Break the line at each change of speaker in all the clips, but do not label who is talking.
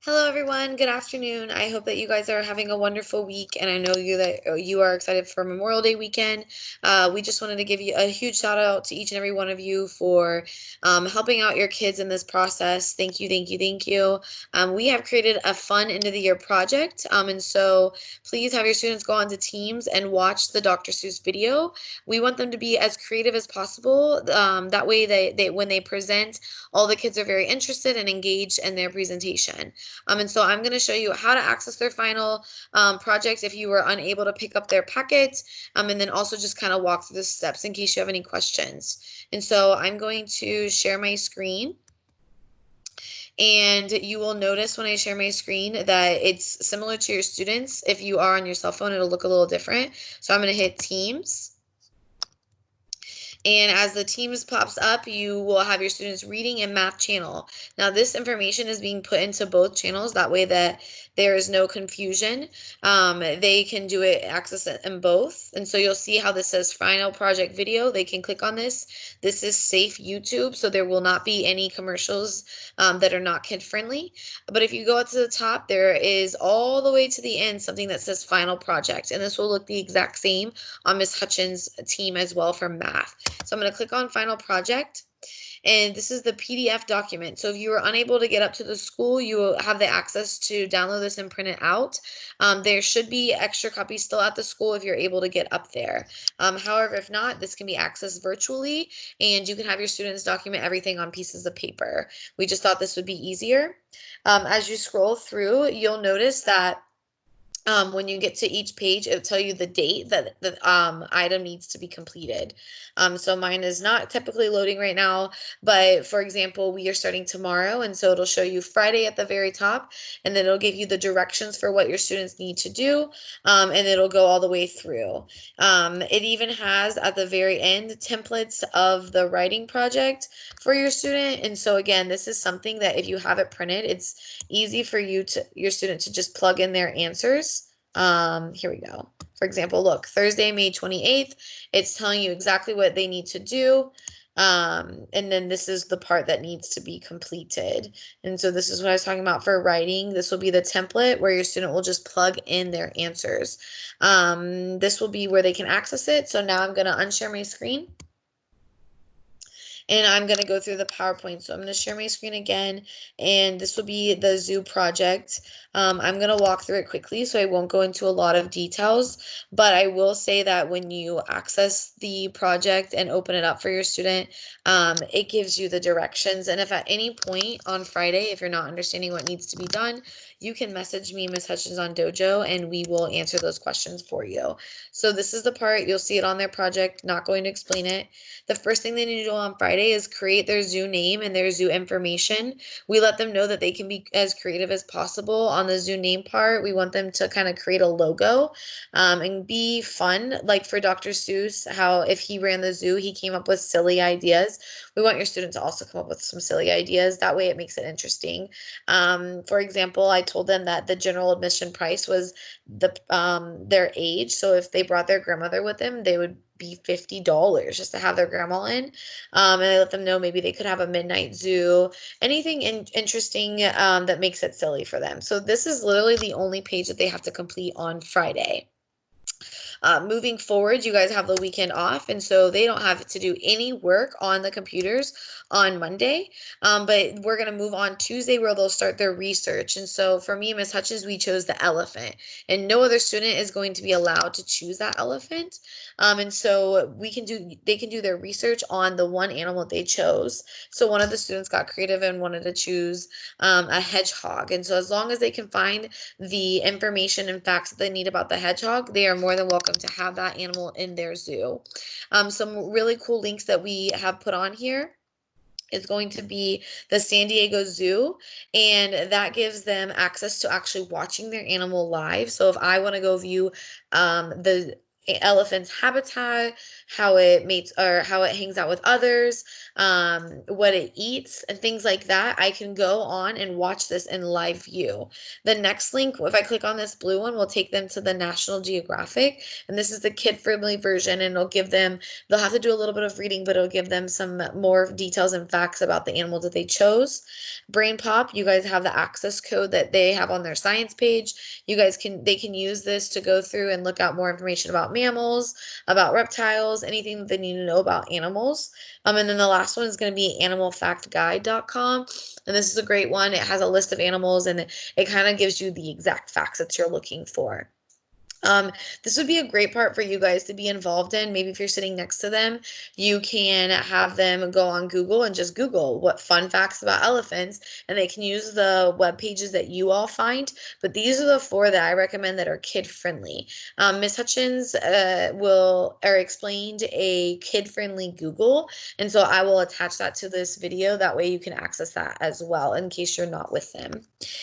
Hello, everyone. Good afternoon. I hope that you guys are having a wonderful week, and I know you are excited for Memorial Day weekend. We just wanted to give you a huge shout out to each and every one of you for helping out your kids in this process. Thank you, thank you, thank you. We have created a fun end of the year project, and so please have your students go onto Teams and watch the Dr. Seuss video. We want them to be as creative as possible. That way, they when they present, all the kids are very interested and engaged in their presentation. And so I'm going to show you how to access their final project if you were unable to pick up their packet, and then also just kind of walk through the steps in case you have any questions. And so I'm going to share my screen. And you will notice when I share my screen that it's similar to your students. If you are on your cell phone, it'll look a little different. So I'm going to hit Teams. And as the Teams pops up, you will have your students reading and math channel. Now, this information is being put into both channels. That way that there is no confusion. They can do it, access it in both. And so you'll see how this says final project video. They can click on this. This is safe YouTube, so there will not be any commercials that are not kid friendly. But if you go up to the top, there is all the way to the end something that says final project. And this will look the exact same on Ms. Hutchins' team as well for math. So I'm going to click on Final Project. And this is the PDF document. So if you were unable to get up to the school, you will have the access to download this and print it out. There should be extra copies still at the school if you're able to get up there. However, if not, this can be accessed virtually, and you can have your students document everything on pieces of paper. We just thought this would be easier. As you scroll through, you'll notice that when you get to each page, it'll tell you the date that the item needs to be completed. So mine is not typically loading right now, but for example, we are starting tomorrow, and so it'll show you Friday at the very top, and then it'll give you the directions for what your students need to do, and it'll go all the way through. It even has at the very end templates of the writing project for your student, and so again, this is something that if you have it printed, it's easy for your student to just plug in their answers. Here we go. For example, look, Thursday, May 28th, it's telling you exactly what they need to do. And then this is the part that needs to be completed. And so this is what I was talking about for writing. This will be the template where your student will just plug in their answers. This will be where they can access it. So now I'm going to unshare my screen. And I'm going to go through the PowerPoint. So I'm going to share my screen again, and this will be the zoo project. I'm going to walk through it quickly, so I won't go into a lot of details, but I will say that when you access the project and open it up for your student, it gives you the directions. And if at any point on Friday, if you're not understanding what needs to be done, you can message me, Ms. Hutchins, on Dojo, and we will answer those questions for you. So this is the part, you'll see it on their project, not going to explain it. The first thing they need to do on Friday is create their zoo name and their zoo information. We let them know that they can be as creative as possible on the zoo name part. We want them to kind of create a logo and be fun. Like for Dr. Seuss, how if he ran the zoo, he came up with silly ideas. We want your student to also come up with some silly ideas. That way it makes it interesting. For example, I told them that the general admission price was their age. So if they brought their grandmother with them, they would be $50 just to have their grandma in. And I let them know maybe they could have a midnight zoo, anything interesting that makes it silly for them. So this is literally the only page that they have to complete on Friday. Moving forward, you guys have the weekend off, and so they don't have to do any work on the computers on Monday. But we're going to move on Tuesday where they'll start their research. And so for me, Miss Hutchins, we chose the elephant, and no other student is going to be allowed to choose that elephant. And so they can do their research on the one animal they chose. So one of the students got creative and wanted to choose a hedgehog. And so as long as they can find the information and facts that they need about the hedgehog, they are more than welcome to have that animal in their zoo. Some really cool links that we have put on here is going to be the San Diego Zoo, and that gives them access to actually watching their animal live. So if I want to go view the elephant's habitat, how it mates or how it hangs out with others, what it eats, and things like that, I can go on and watch this in live view. The next link, if I click on this blue one, will take them to the National Geographic, and this is the kid-friendly version, and it'll give them, they'll have to do a little bit of reading, but it'll give them some more details and facts about the animal that they chose. Brain Pop, you guys have the access code that they have on their science page. You guys they can use this to go through and look out more information about mammals, about reptiles, anything that they need to know about animals. And then the last one is going to be animalfactguide.com. And this is a great one. It has a list of animals and it kind of gives you the exact facts that you're looking for. This would be a great part for you guys to be involved in. Maybe if you're sitting next to them, you can have them go on Google and just Google what fun facts about elephants, and they can use the web pages that you all find. But these are the 4 that I recommend that are kid friendly. Miss Hutchins explained a kid friendly Google, and so I will attach that to this video. That way you can access that as well in case you're not with them.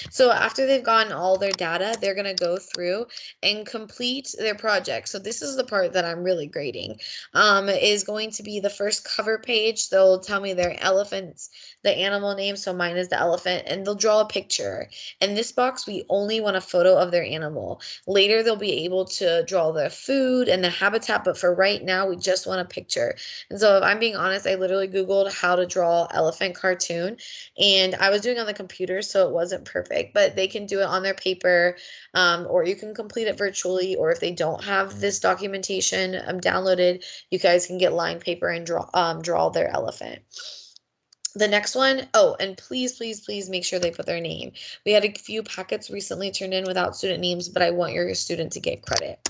So after they've gotten all their data, they're going to go through and complete their project. So this is the part that I'm really grading. Is going to be the first cover page. They'll tell me their elephants, the animal name. So mine is the elephant, and they'll draw a picture. In this box, we only want a photo of their animal. Later, they'll be able to draw the food and the habitat, but for right now, we just want a picture. And so if I'm being honest, I literally Googled how to draw elephant cartoon, and I was doing it on the computer, so it wasn't perfect, but they can do it on their paper, or you can complete it virtually, or if they don't have this documentation downloaded, you guys can get lined paper and draw their elephant. The next one, oh, and please, please, please make sure they put their name. We had a few packets recently turned in without student names, but I want your student to get credit.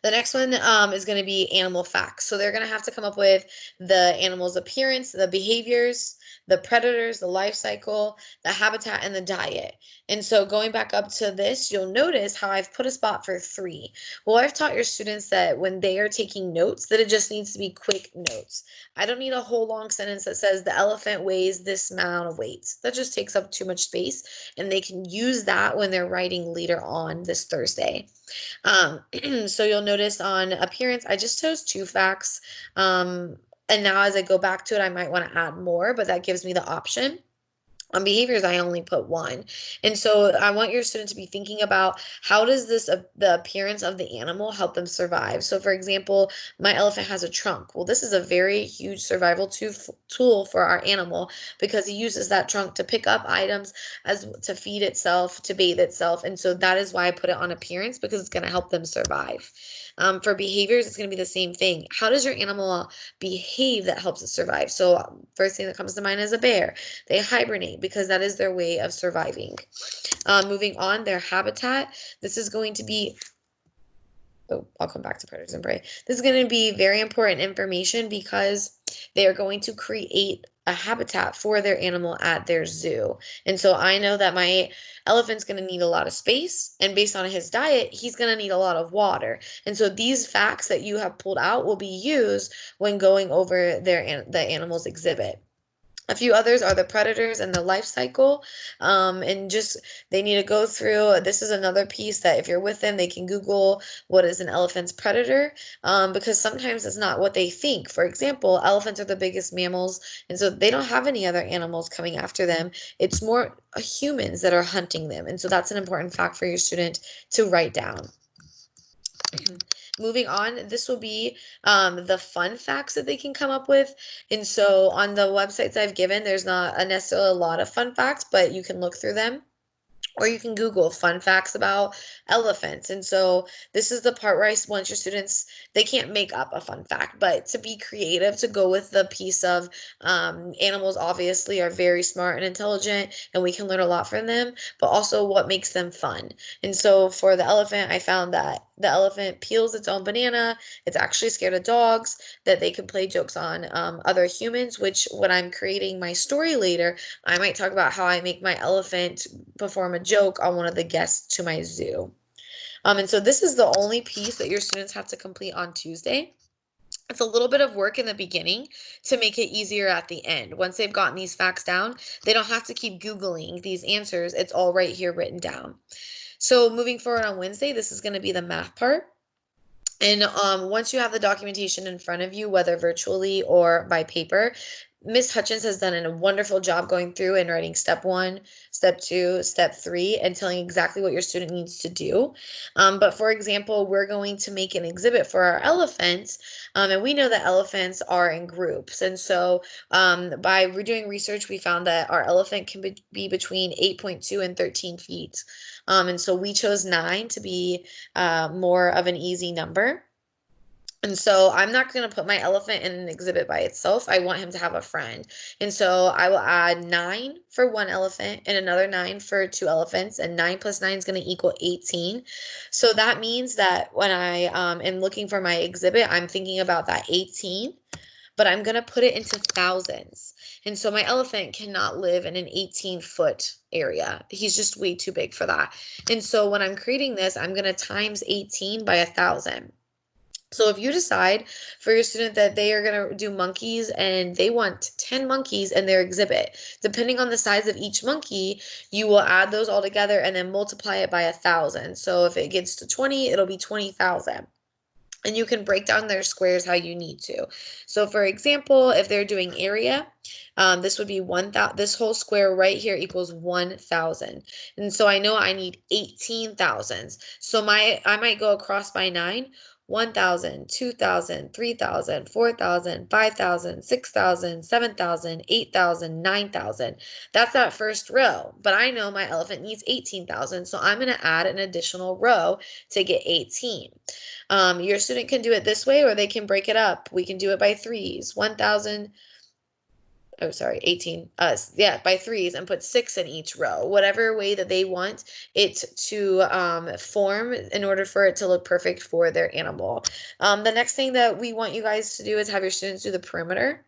The next one is going to be animal facts. So they're going to have to come up with the animal's appearance, the behaviors, the predators, the life cycle, the habitat, and the diet. And so going back up to this, you'll notice how I've put a spot for 3. Well, I've taught your students that when they are taking notes, that it just needs to be quick notes. I don't need a whole long sentence that says the elephant weighs this amount of weight. That just takes up too much space, and they can use that when they're writing later on this Thursday. So you'll notice on appearance, I just chose 2 facts. And now as I go back to it, I might want to add more, but that gives me the option. On behaviors, I only put 1. And so I want your student to be thinking about how does this the appearance of the animal help them survive. So for example, my elephant has a trunk. Well, this is a very huge survival tool for our animal because he uses that trunk to pick up items, as to feed itself, to bathe itself. And so that is why I put it on appearance, because it's going to help them survive. For behaviors, it's going to be the same thing. How does your animal behave that helps it survive? So first thing that comes to mind is a bear. They hibernate because that is their way of surviving. Moving on, their habitat. This is going to be, oh, I'll come back to predators and prey. This is going to be very important information because they are going to create a habitat for their animal at their zoo. And so I know that my elephant's going to need a lot of space, and based on his diet, he's going to need a lot of water. And so these facts that you have pulled out will be used when going over the animal's exhibit. A few others are the predators and the life cycle, and just they need to go through. This is another piece that if you're with them, they can Google what is an elephant's predator, because sometimes it's not what they think. For example, elephants are the biggest mammals, and so they don't have any other animals coming after them. It's more humans that are hunting them, and so that's an important fact for your student to write down. Moving on, this will be the fun facts that they can come up with. And so on the websites I've given, there's not necessarily a lot of fun facts, but you can look through them. Or you can Google fun facts about elephants. And so this is the part where I want your students, they can't make up a fun fact, but to be creative, to go with the piece of animals obviously are very smart and intelligent, and we can learn a lot from them, but also what makes them fun. And so for the elephant, I found that the elephant peels its own banana. It's actually scared of dogs, that they can play jokes on other humans, which when I'm creating my story later, I might talk about how I make my elephant perform a joke on one of the guests to my zoo. And so this is the only piece that your students have to complete on Tuesday. It's a little bit of work in the beginning to make it easier at the end. Once they've gotten these facts down, they don't have to keep Googling these answers. It's all right here written down. So moving forward on Wednesday, this is going to be the math part. And once you have the documentation in front of you, whether virtually or by paper, Miss Hutchins has done a wonderful job going through and writing step one, step two, step three, and telling exactly what your student needs to do. But for example, we're going to make an exhibit for our elephants, and we know that elephants are in groups. And so by doing research, we found that our elephant can be between 8.2 and 13 feet. And so we chose 9 to be more of an easy number. And so I'm not going to put my elephant in an exhibit by itself. I want him to have a friend. And so I will add 9 for one elephant and another 9 for two elephants. And 9 plus 9 is going to equal 18. So that means that when I am looking for my exhibit, I'm thinking about that 18, but I'm going to put it into thousands. And so my elephant cannot live in an 18-foot area. He's just way too big for that. And so when I'm creating this, I'm going to times 18 by 1,000. So if you decide for your student that they are going to do monkeys and they want 10 monkeys in their exhibit, depending on the size of each monkey, you will add those all together and then multiply it by 1,000. So if it gets to 20, it'll be 20,000. And you can break down their squares how you need to. So for example, if they're doing area, this would be 1,000. This whole square right here equals 1,000. And so I know I need 18,000s. So I might go across by 9. 1,000, 2,000, 3,000, 4,000, 5,000, 6,000, 7,000, 8,000, 9,000. That's that first row. But I know my elephant needs 18,000. So I'm going to add an additional row to get 18. Your student can do it this way, or they can break it up. We can do it by threes. 1,000, oh, sorry, 18, yeah, by threes, and put 6 in each row, whatever way that they want it to form in order for it to look perfect for their animal. The next thing that we want you guys to do is have your students do the perimeter.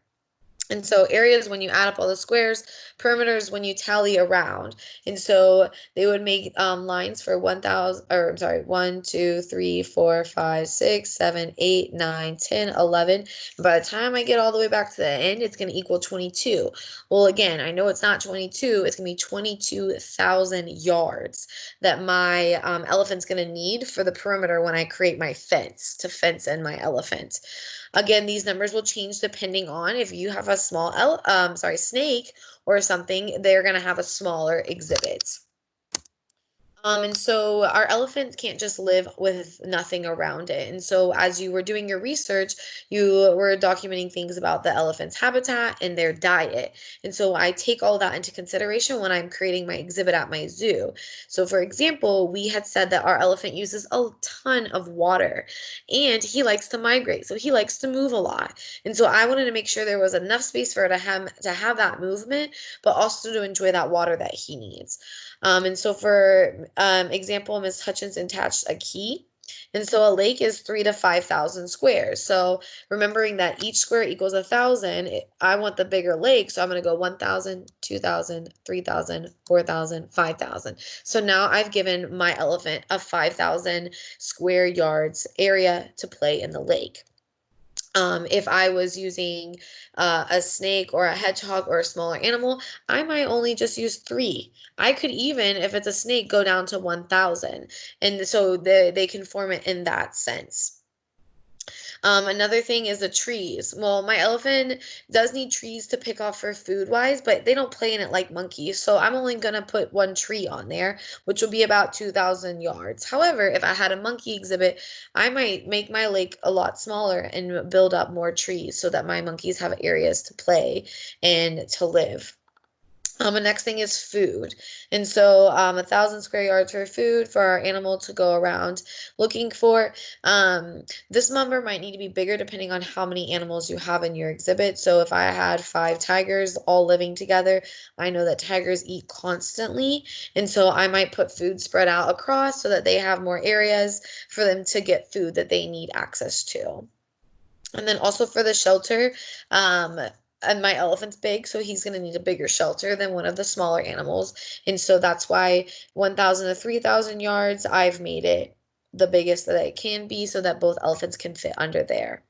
And so areas when you add up all the squares, perimeters when you tally around. And so they would make lines for 1,000, or I'm sorry, 1, 2, 3, 4, 5, 6, 7, 8, 9, 10, 11. By the time I get all the way back to the end, it's going to equal 22. Well, again, I know it's not 22. It's going to be 22,000 yards that my elephant's going to need for the perimeter when I create my fence to fence in my elephant. Again, these numbers will change depending on if you have a small, snake or something, they're going to have a smaller exhibit. And so our elephant can't just live with nothing around it. And so as you were doing your research, you were documenting things about the elephant's habitat and their diet. And so I take all that into consideration when I'm creating my exhibit at my zoo. So for example, we had said that our elephant uses a ton of water and he likes to migrate. So he likes to move a lot. And so I wanted to make sure there was enough space for him to have that movement, but also to enjoy that water that he needs. And so for example, Ms. Hutchins attached a key. And so a lake is 3 to 5,000 squares. So remembering that each square equals 1,000, I want the bigger lake. So I'm going to go 1,000, 2,000, 3,000, 4,000, 5,000. So now I've given my elephant a 5,000 square yards area to play in the lake. If I was using a snake or a hedgehog or a smaller animal, I might only just use 3. I could even, if it's a snake, go down to 1,000. And so they can form it in that sense. Another thing is the trees. Well, my elephant does need trees to pick off for food wise, but they don't play in it like monkeys. So I'm only going to put one tree on there, which will be about 2,000 yards. However, if I had a monkey exhibit, I might make my lake a lot smaller and build up more trees so that my monkeys have areas to play and to live. The next thing is food. And so 1,000 square yards for food for our animal to go around looking for. This number might need to be bigger depending on how many animals you have in your exhibit. So if I had 5 tigers all living together, I know that tigers eat constantly. And so I might put food spread out across so that they have more areas for them to get food that they need access to. And then also for the shelter, and my elephant's big, so he's going to need a bigger shelter than one of the smaller animals. And so that's why 1,000 to 3,000 yards, I've made it the biggest that it can be so that both elephants can fit under there.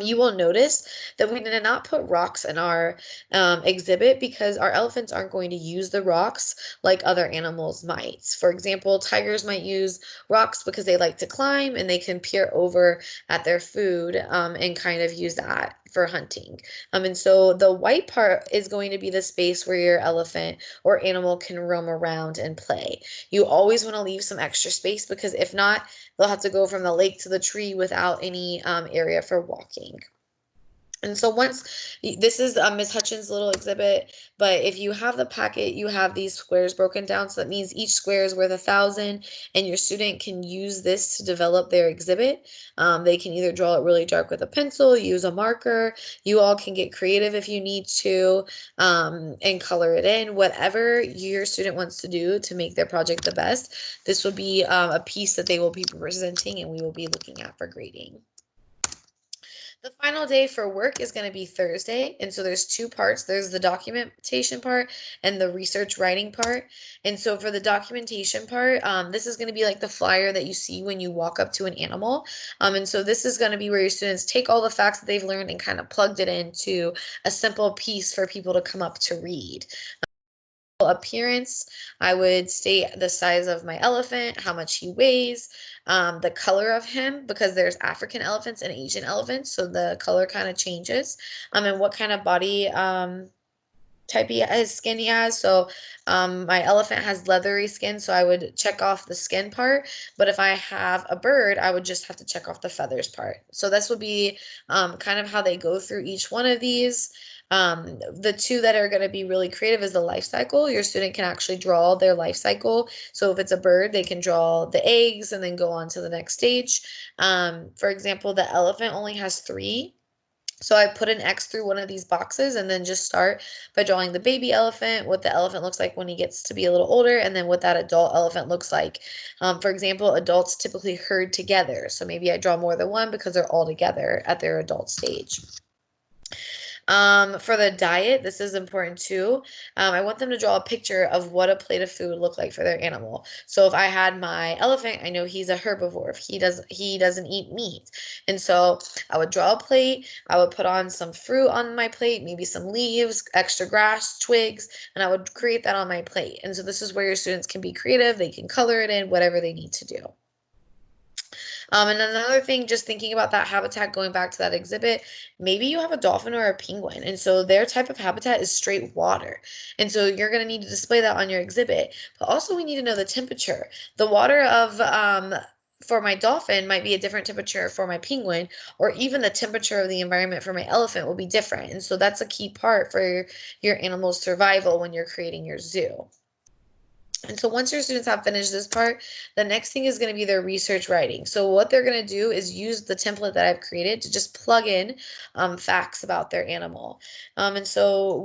You will notice that we did not put rocks in our exhibit because our elephants aren't going to use the rocks like other animals might. For example, tigers might use rocks because they like to climb and they can peer over at their food and kind of use that for hunting. And so the white part is going to be the space where your elephant or animal can roam around and play. You always want to leave some extra space because if not, they'll have to go from the lake to the tree without any area for walking. And so this is Ms. Hutchins' little exhibit, but if you have the packet, you have these squares broken down. So that means each square is worth 1,000, and your student can use this to develop their exhibit. They can either draw it really dark with a pencil, use a marker. You all can get creative if you need to, and color it in. Whatever your student wants to do to make their project the best, this will be a piece that they will be presenting and we will be looking at for grading. The final day for work is going to be Thursday. And so there's two parts. There's the documentation part and the research writing part. And so for the documentation part, this is going to be like the flyer that you see when you walk up to an animal. And so this is going to be where your students take all the facts that they've learned and kind of plugged it into a simple piece for people to come up to read. Appearance, I would state the size of my elephant, how much he weighs, the color of him, because there's African elephants and Asian elephants, so the color kind of changes, and what kind of body type his skin he has. So my elephant has leathery skin, so I would check off the skin part, but if I have a bird, I would just have to check off the feathers part. So this would be kind of how they go through each one of these. The two that are going to be really creative is the life cycle. Your student can actually draw their life cycle. So if it's a bird, they can draw the eggs and then go on to the next stage. For example, the elephant only has 3. So I put an X through one of these boxes and then just start by drawing the baby elephant, what the elephant looks like when he gets to be a little older, and then what that adult elephant looks like. For example, adults typically herd together. So maybe I draw more than one because they're all together at their adult stage. For the diet, this is important too. I want them to draw a picture of what a plate of food looked like for their animal. So if I had my elephant, I know he's a herbivore. He doesn't eat meat. And so I would draw a plate, I would put on some fruit on my plate, maybe some leaves, extra grass, twigs, and I would create that on my plate. And so this is where your students can be creative, they can color it in, whatever they need to do. And another thing, just thinking about that habitat, going back to that exhibit, maybe you have a dolphin or a penguin, and so their type of habitat is straight water. And so you're going to need to display that on your exhibit. But also we need to know the temperature. The water of for my dolphin might be a different temperature for my penguin, or even the temperature of the environment for my elephant will be different. And so that's a key part for your animal's survival when you're creating your zoo. And so once your students have finished this part, the next thing is going to be their research writing. So what they're going to do is use the template that I've created to just plug in facts about their animal. And so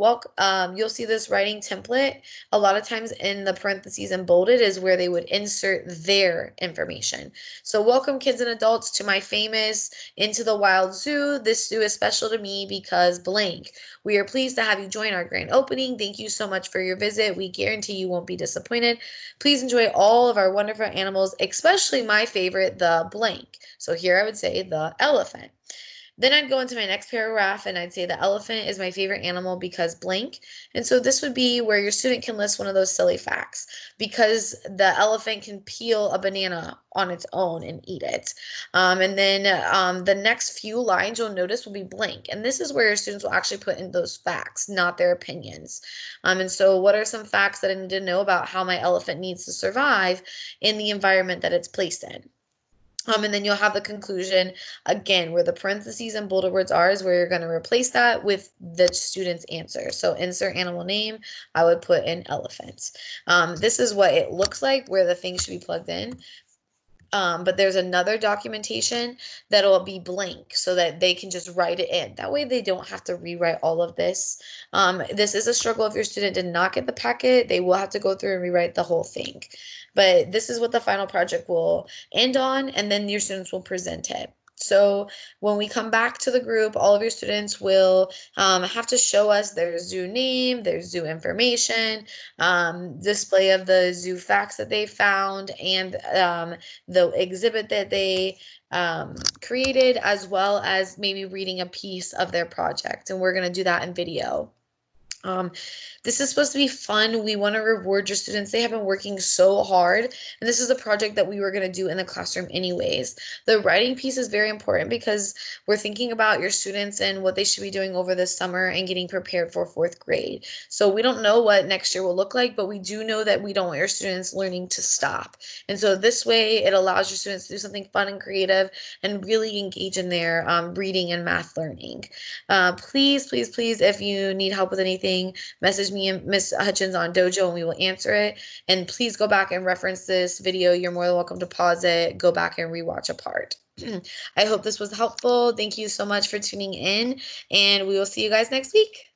you'll see this writing template. A lot of times in the parentheses and bolded is where they would insert their information. So welcome kids and adults to my famous Into the Wild Zoo. This zoo is special to me because blank. We are pleased to have you join our grand opening. Thank you so much for your visit. We guarantee you won't be disappointed. Please enjoy all of our wonderful animals, especially my favorite, the blank. So here I would say the elephant. Then I'd go into my next paragraph and I'd say the elephant is my favorite animal because blank. And so this would be where your student can list one of those silly facts because the elephant can peel a banana on its own and eat it. And then the next few lines you'll notice will be blank. And this is where your students will actually put in those facts, not their opinions. And so what are some facts that I need to know about how my elephant needs to survive in the environment that it's placed in? And then you'll have the conclusion again where the parentheses and bolded words are is where you're going to replace that with the student's answer. So insert animal name, I would put in elephant. This is what it looks like where the things should be plugged in. But there's another documentation that'll be blank so that they can just write it in. That way they don't have to rewrite all of this. This is a struggle if your student did not get the packet. They will have to go through and rewrite the whole thing. But this is what the final project will end on, and then your students will present it. So when we come back to the group, all of your students will have to show us their zoo name, their zoo information, display of the zoo facts that they found, and the exhibit that they created, as well as maybe reading a piece of their project. And we're going to do that in video. Um, this is supposed to be fun. We want to reward your students. They have been working so hard, and this is a project that we were going to do in the classroom anyways. The writing piece is very important because we're thinking about your students and what they should be doing over the summer and getting prepared for fourth grade. So we don't know what next year will look like, but we do know that we don't want your students learning to stop. And so this way, it allows your students to do something fun and creative and really engage in their reading and math learning. Please, please, please, if you need help with anything, message me and Miss Hutchins on Dojo and we will answer it. And please go back and reference this video. You're more than welcome to pause it, go back and rewatch a part. I hope this was helpful. Thank you so much for tuning in, and we will see you guys next week.